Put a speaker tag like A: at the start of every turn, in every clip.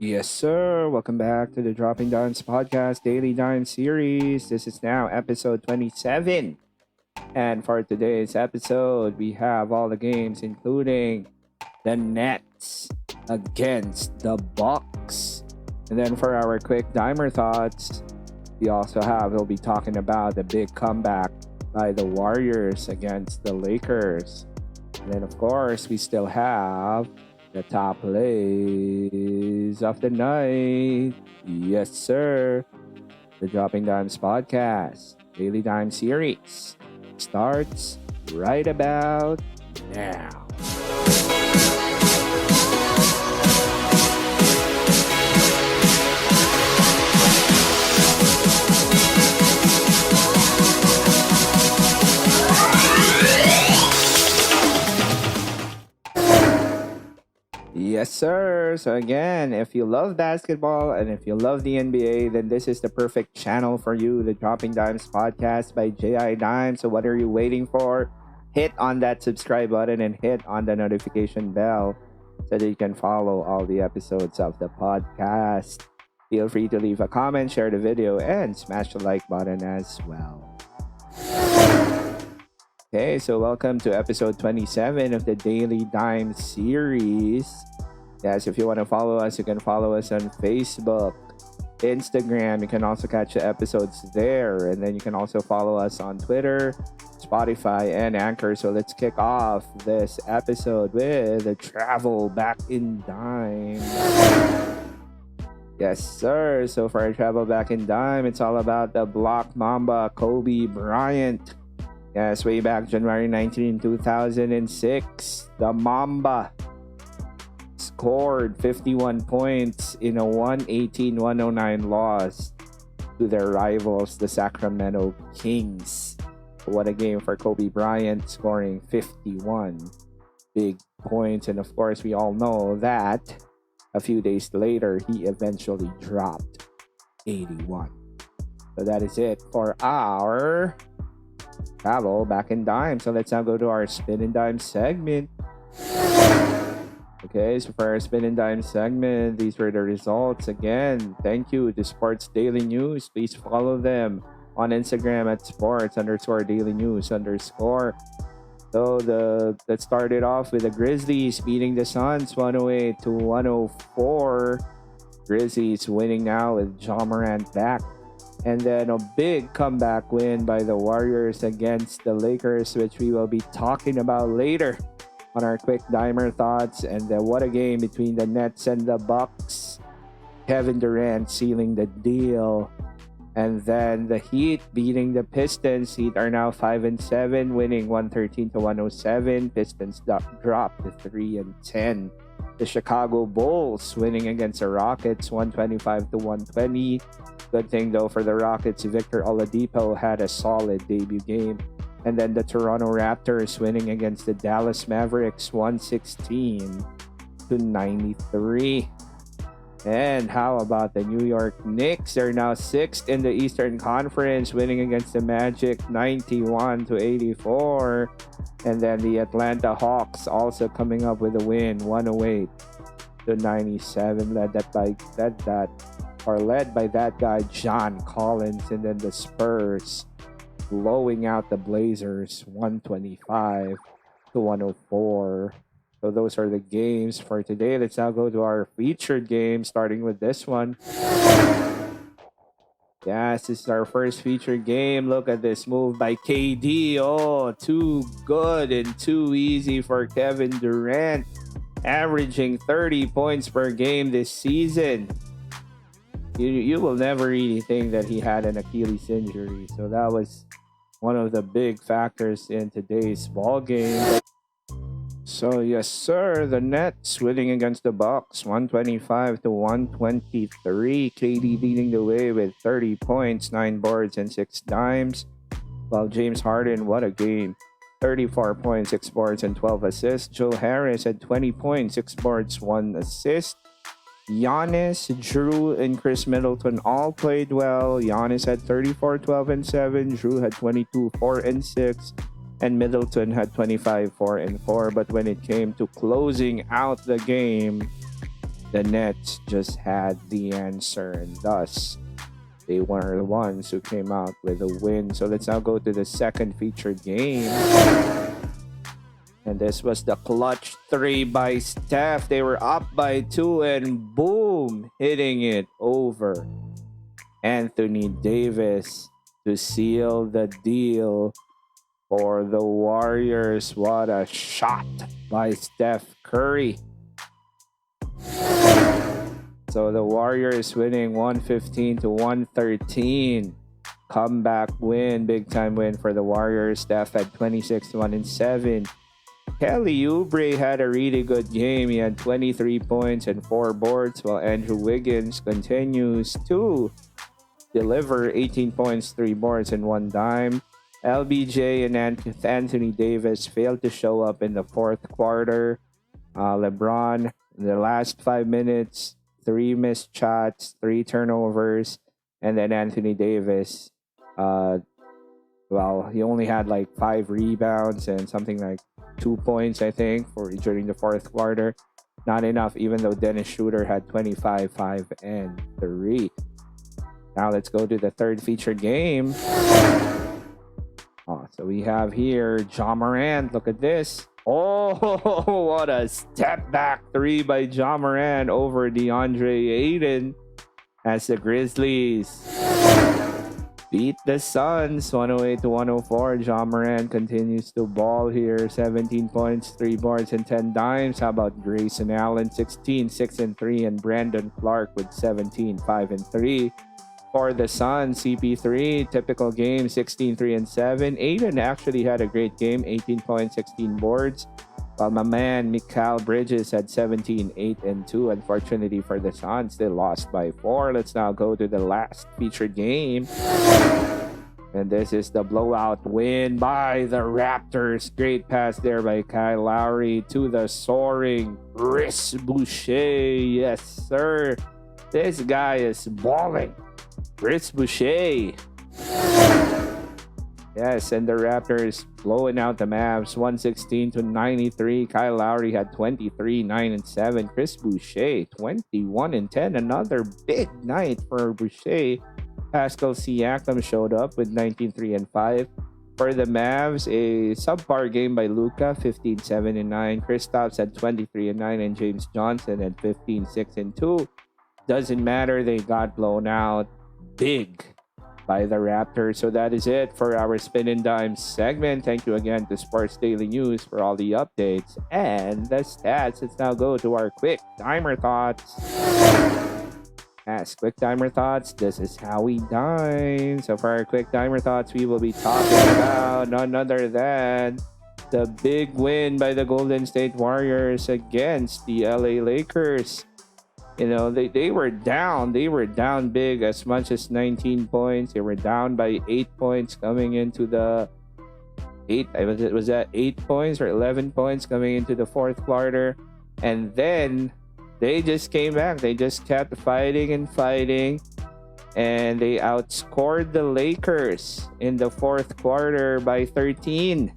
A: Yes, sir. Welcome back to the Dropping Downs Podcast Daily Dime series. This is now episode 27. And for today's episode, we have all the games, including the Nets against the Bucks. And then for our quick dimer thoughts, we'll be talking about the big comeback by the Warriors against the Lakers. And then, of course, we still have the top plays of the night. Yes, sir. The Dropping Dimes Podcast Daily Dime Series starts right about now. Yes, sir. So again, if you love basketball and if you love the NBA, then this is the perfect channel for you. The Dropping Dimes podcast by J.I. Dime. So what are you waiting for? Hit on that subscribe button and hit on the notification bell so that you can follow all the episodes of the podcast. Feel free to leave a comment, share the video, and smash the like button as well. Okay, so welcome to episode 27 of the Daily Dime series. Yes, if you want to follow us, you can follow us on Facebook, Instagram. You can also catch the episodes there. And then you can also follow us on Twitter, Spotify, and Anchor. So let's kick off this episode with a travel back in dime. Yes, sir. So for our travel back in dime, it's all about the Block Mamba, Kobe Bryant. Yes, way back January 19, 2006, the Mamba scored 51 points in a 118-109 loss to their rivals, the Sacramento Kings. What a game for Kobe Bryant, scoring 51 big points. And of course, we all know that a few days later, he eventually dropped 81. So that is it for our travel back in dime. So let's now go to our spin and dime segment. Okay, so for our spin and dime segment, these were the results. Again, thank you to Sports Daily News. Please follow them on Instagram at sports_daily_news_. So that started off with the Grizzlies beating the Suns 108-104. Grizzlies winning now with Ja Morant back. And then a big comeback win by the Warriors against the Lakers, which we will be talking about later on our quick dimer thoughts. And what a game between the Nets and the Bucks. Kevin Durant sealing the deal. And then the Heat beating the Pistons. Heat are now 5-7, winning 113-107. Pistons dropped to 3-10. The Chicago Bulls winning against the Rockets 125-120. Good thing though for the Rockets, Victor Oladipo had a solid debut game. And then the Toronto Raptors winning against the Dallas Mavericks 116-93. And how about the New York Knicks? They're now 6th in the Eastern Conference, winning against the Magic 91-84. And then the Atlanta Hawks also coming up with a win, 108-97, led by that guy John Collins. And then the Spurs blowing out the Blazers 125-104. So those are the games for today. Let's now go to our featured game, starting with this one. Yes, this is our first featured game. Look at this move by KD. Oh, too good and too easy for Kevin Durant, averaging 30 points per game this season. You will never really think that he had an Achilles injury. So that was one of the big factors in today's ball game. So yes, sir, the Nets winning against the Bucks 125-123. KD leading the way with 30 points, 9 boards, and 6 dimes. While James Harden, what a game. 34 points, 6 boards, and 12 assists. Joe Harris had 20 points, 6 boards, 1 assist. Giannis, Drew, and Chris Middleton all played well. Giannis had 34, 12, and 7. Drew had 22, 4, and 6. And Middleton had 25, 4, and 4. But when it came to closing out the game, the Nets just had the answer, and thus they were the ones who came out with a win. So let's now go to the second featured game. And this was the clutch 3 by Steph. They were up by 2 and boom, hitting it over Anthony Davis to seal the deal for the Warriors. What a shot by Steph Curry. So the Warriors winning 115 to 113. Comeback win, big time win for the Warriors. Steph had 26, 1 and 7. Kelly Oubre had a really good game. He had 23 points and 4 boards, while Andrew Wiggins continues to deliver 18 points, 3 boards, and 1 dime. LBJ and Anthony Davis failed to show up in the fourth quarter. LeBron, in the last 5 minutes, 3 missed shots, 3 turnovers, and then Anthony Davis, he only had like 5 rebounds and something like 2 points, I think, during the fourth quarter. Not enough, even though Dennis Schroeder had 25, 5, and 3. Now let's go to the third featured game. So we have here Ja Morant. Look at this. Oh, what a step back 3 by Ja Morant over DeAndre Ayton as the Grizzlies beat the Suns 108 to 104. Ja Morant continues to ball here. 17 points, 3 boards, and 10 dimes. How about Grayson Allen? 16, 6 and 3, and Brandon Clark with 17, 5 and 3. For the Suns, CP3, typical game, 16, 3 and 7. Aiden actually had a great game, 18 points, 16 boards. While my man, Mikal Bridges, had 17, 8 and 2. Unfortunately for the Suns, they lost by 4. Let's now go to the last featured game. And this is the blowout win by the Raptors. Great pass there by Kyle Lowry to the soaring Chris Boucher. Yes, sir. This guy is balling. Chris Boucher. Yes, and the Raptors blowing out the Mavs 116 to 93. Kyle Lowry had 23, 9 and 7. Chris Boucher 21 and 10. Another big night for Boucher. Pascal Siakam showed up with 19, 3 and 5. For the Mavs, a subpar game by Luka, 15, 7 and 9. Kristaps had 23 and 9, and James Johnson had 15, 6 and 2. Doesn't matter, they got blown out big by the Raptors. So that is it for our Spin and Dime segment. Thank you again to Sports Daily News for all the updates and the stats. Let's now go to our quick timer thoughts. As quick timer thoughts, this is how we dime. So for our quick timer thoughts, we will be talking about none other than the big win by the Golden State Warriors against the LA Lakers. You know, they were down. They were down big, as much as 19 points. They were down by 8 points coming into the 8. Was that 8 points or 11 points coming into the fourth quarter? And then they just came back. They just kept fighting and fighting. And they outscored the Lakers in the fourth quarter by 13.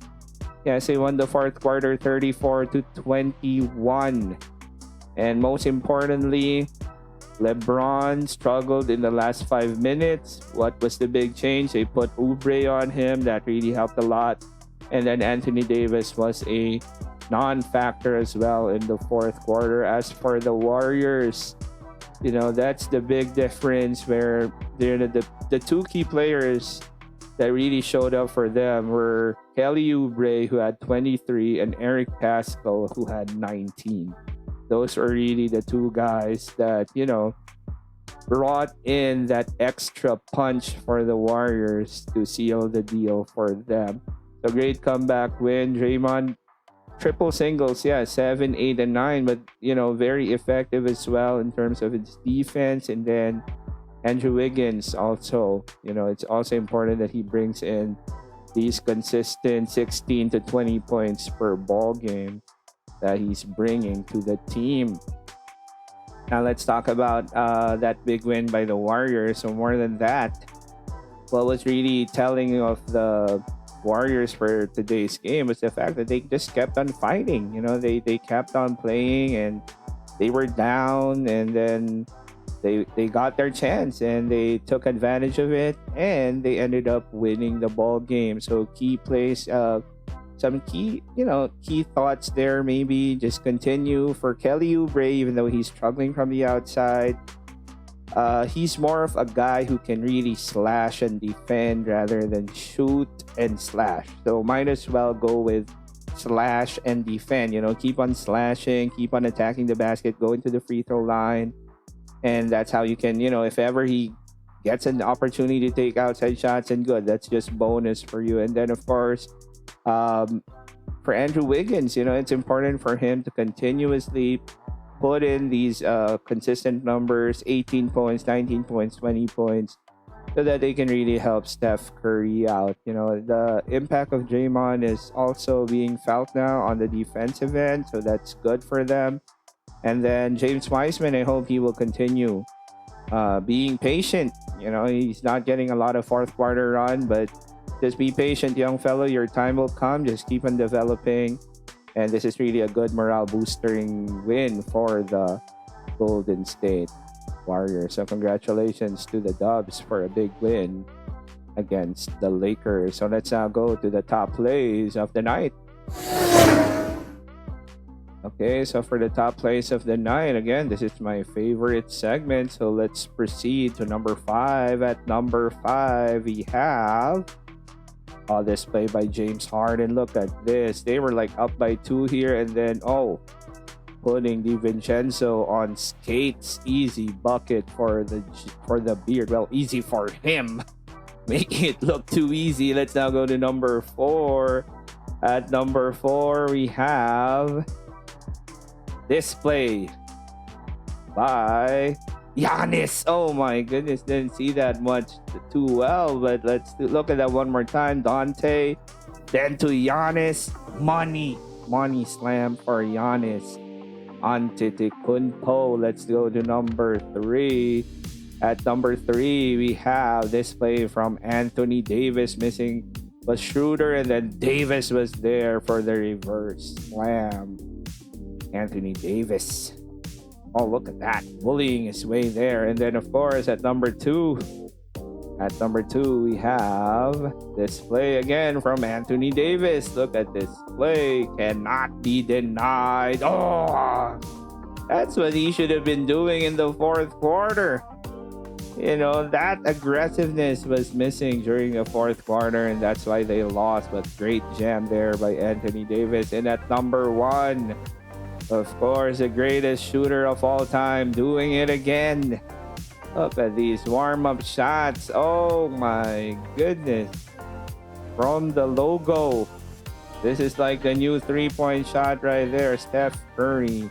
A: Yes, they won the fourth quarter 34 to 21. And most importantly, LeBron struggled in the last 5 minutes. What was the big change? They put Oubre on him. That really helped a lot. And then Anthony Davis was a non-factor as well in the fourth quarter. As for the Warriors, you know, that's the big difference, where they're the two key players that really showed up for them were Kelly Oubre, who had 23, and Eric Paschall, who had 19. Those were really the two guys that, you know, brought in that extra punch for the Warriors to seal the deal for them. So great comeback win. Draymond, triple singles, 7, 8, and 9, but, you know, very effective as well in terms of its defense. And then Andrew Wiggins also, you know, it's also important that he brings in these consistent 16 to 20 points per ball game that he's bringing to the team. Now let's talk about that big win by the Warriors. So more than that, what was really telling of the Warriors for today's game was the fact that they just kept on fighting. You know, they kept on playing, and they were down, and then they got their chance and they took advantage of it, and they ended up winning the ball game. So key plays, some key thoughts there. Maybe just continue for Kelly Oubre, even though he's struggling from the outside. He's more of a guy who can really slash and defend rather than shoot and slash. So might as well go with slash and defend. Keep on slashing, keep on attacking the basket, go into the free throw line. And that's how you can, if ever he gets an opportunity to take outside shots, and good, that's just bonus for you. And then, of course, for Andrew Wiggins, it's important for him to continuously put in these consistent numbers, 18 points, 19 points, 20 points, so that they can really help Steph Curry out. The impact of Draymond is also being felt now on the defensive end, so that's good for them. And then James Wiseman, I hope he will continue being patient. He's not getting a lot of fourth quarter run, but just be patient, young fellow. Your time will come. Just keep on developing. And this is really a good morale boosting win for the Golden State Warriors. So congratulations to the Dubs for a big win against the Lakers. So let's now go to the top plays of the night. Okay, so for the top plays of the night, again, this is my favorite segment. So let's proceed to number 5. At number 5, we have this play by James Harden. Look at this. They were like up by 2 here, and then putting DiVincenzo on skates. Easy bucket for the Beard. Well, easy for him. Making it look too easy. Let's now go to number 4. At number 4, we have this play by Giannis. Oh my goodness, didn't see that much too well, but let's look at that one more time. Dante, then to Giannis. Money slam for Giannis Antetokounmpo. Let's go to number 3. At number 3, we have this play from Anthony Davis. Missing was Schroeder, and then Davis was there for the reverse slam. Anthony Davis. Oh, look at that. Bullying his way there. And then, of course, at number 2, we have this play again from Anthony Davis. Look at this play. Cannot be denied. Oh, that's what he should have been doing in the fourth quarter. That aggressiveness was missing during the fourth quarter, and that's why they lost. But great jam there by Anthony Davis. And at number 1, of course, the greatest shooter of all time, doing it again. Look at these warm-up shots. Oh my goodness. From the logo. This is like the new 3-point shot right there. Steph Curry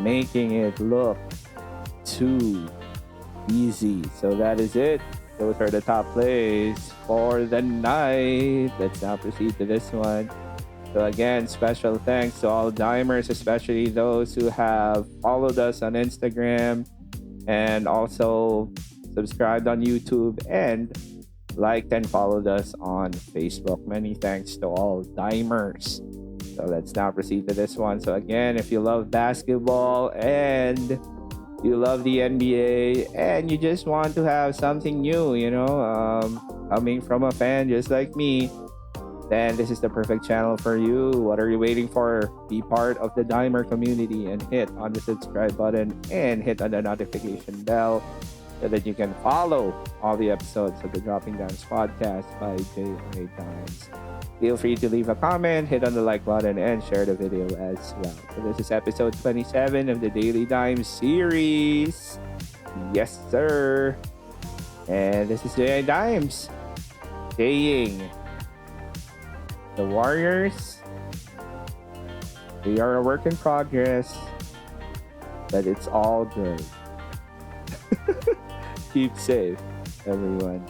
A: making it look too easy. So that is it. Those are the top plays for the night. Let's now proceed to this one. So again, special thanks to all Dimers, especially those who have followed us on Instagram and also subscribed on YouTube and liked and followed us on Facebook. Many thanks to all Dimers. So let's now proceed to this one. So again, if you love basketball and you love the NBA and you just want to have something new, coming from a fan just like me, then this is the perfect channel for you. What are you waiting for? Be part of the Dimer community and hit on the subscribe button and hit on the notification bell so that you can follow all the episodes of the Dropping Dimes podcast by J.A. Dimes. Feel free to leave a comment, hit on the like button, and share the video as well. So this is episode 27 of the Daily Dimes series. Yes, sir. And this is J.A. Dimes saying, the Warriors, they are a work in progress, but it's all good. Keep safe, everyone.